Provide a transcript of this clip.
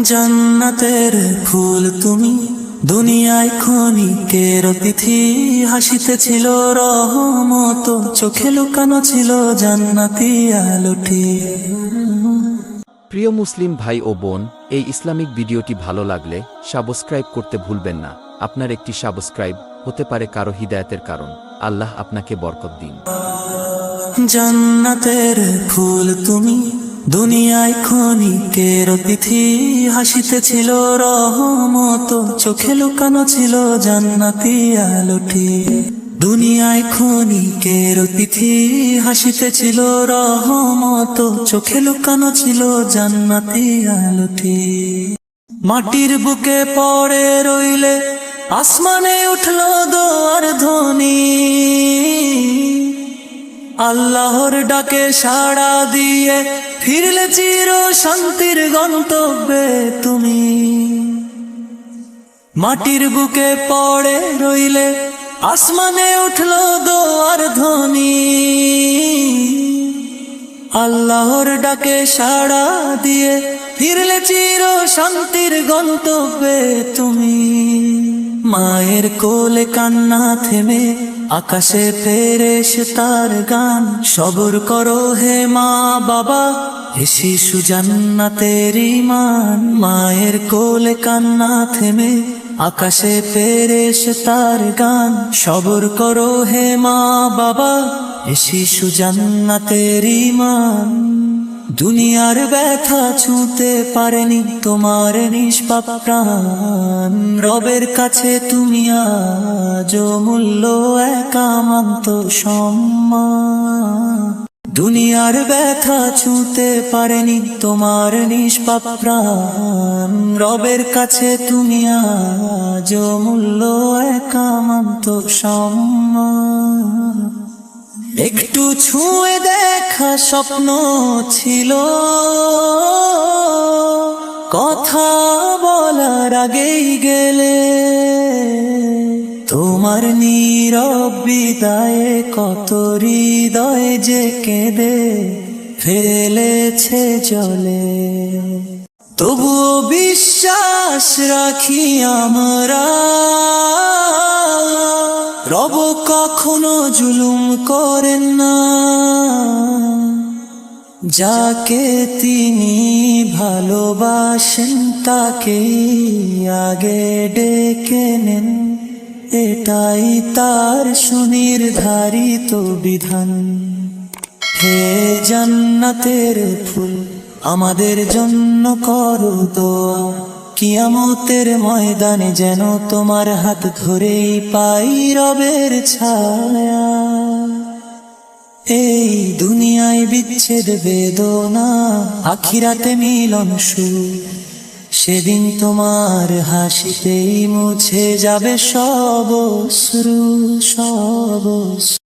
জান্নাতের ফুল তুমি, দুনিয়ায় ক্ষণিকের অতিথি। হাসিতেছিল রহমত, চোখে লুকানো ছিল জান্নাতি আলোটি। প্রিয় মুসলিম ভাই ও বোন, এই ইসলামিক ভিডিওটি ভালো লাগলে সাবস্ক্রাইব করতে ভুলবেন না। আপনার একটি সাবস্ক্রাইব হতে পারে কারো হিদায়াতের কারণ। আল্লাহ আপনাকে বরকত দিন। জান্নাতের ফুল তুমি, দুনিয়ায় ক্ষণিকের অতিথি। হাসিতেছিল রহমত, চোখে লুকানো ছিল জান্নাতি আলোটি। দুনিয়ায় ক্ষণিকের অতিথি, হাসিতেছিল রহমত, চোখে লুকানো ছিল জান্নাতি আলোটি। মাটির বুকে পড়ে রইলে আসমানে উঠলো দোয়ার ধ্বনি। আল্লাহর ডাকে সাড়া দিয়ে ফিরলে চির শান্তির গন্তব্যে তুমি। মাটির বুকে পড়ে রইলে আসমানে উঠলো দোয়ার ধ্বনি। আল্লাহর ডাকে সাড়া দিয়ে ফিরলে চির শান্তির গন্তব্যে তুমি। মায়ের কোলে কান্না থেমে আকাশে ফেরেশতার গান। সবর করো হে মা বাবা, হে শিশু জান্নাতের ঈমান। মায়ের কোলে কান্না থেমে আকাশে ফেরেশতার গান। সবর করো হে মা বাবা, হে শিশু জান্নাতের ঈমান। দুনিয়ার ব্যথা ছুঁতে পারেনি তোমার নিষ্পাপ প্রাণ। রবের কাছে তুমি আজ মূল্য একামান্ত সম্মান। দুনিয়ার ব্যথা ছুঁতে পারেনি তোমার নিষ্পাপ প্রাণ। রবের কাছে তুমি আজ মূল্য একামান্ত সম্মান। একটু ছুঁয়ে দেখা স্বপ্ন ছিল, কথা বলার আগেই গেলে। তোমার নীরব বিদায়ে কত হৃদয় যে কেঁদে ফেলেছে জলে। তবুও বিশ্বাস রাখি আমরা, রব কখনো জুলুম করেন না। যাকে তিনি ভালোবাসেন তাকে আগে ডেকে নেন। এটাই তার সুনির্ধারিত বিধান। হে জান্নাতের ফুল, আমাদের জন্য করো দোয়া। কিয়ামতের ময়দানে যেন তোমার হাত ধরেই পাই রবের ছায়া। এই দুনিয়ায় বিচ্ছেদ বেদনা, আখিরাতে মিলন সুখ। সেদিন তোমার হাসিতেই মুছে যাবে সব অশ্রু, সব অশ্রু।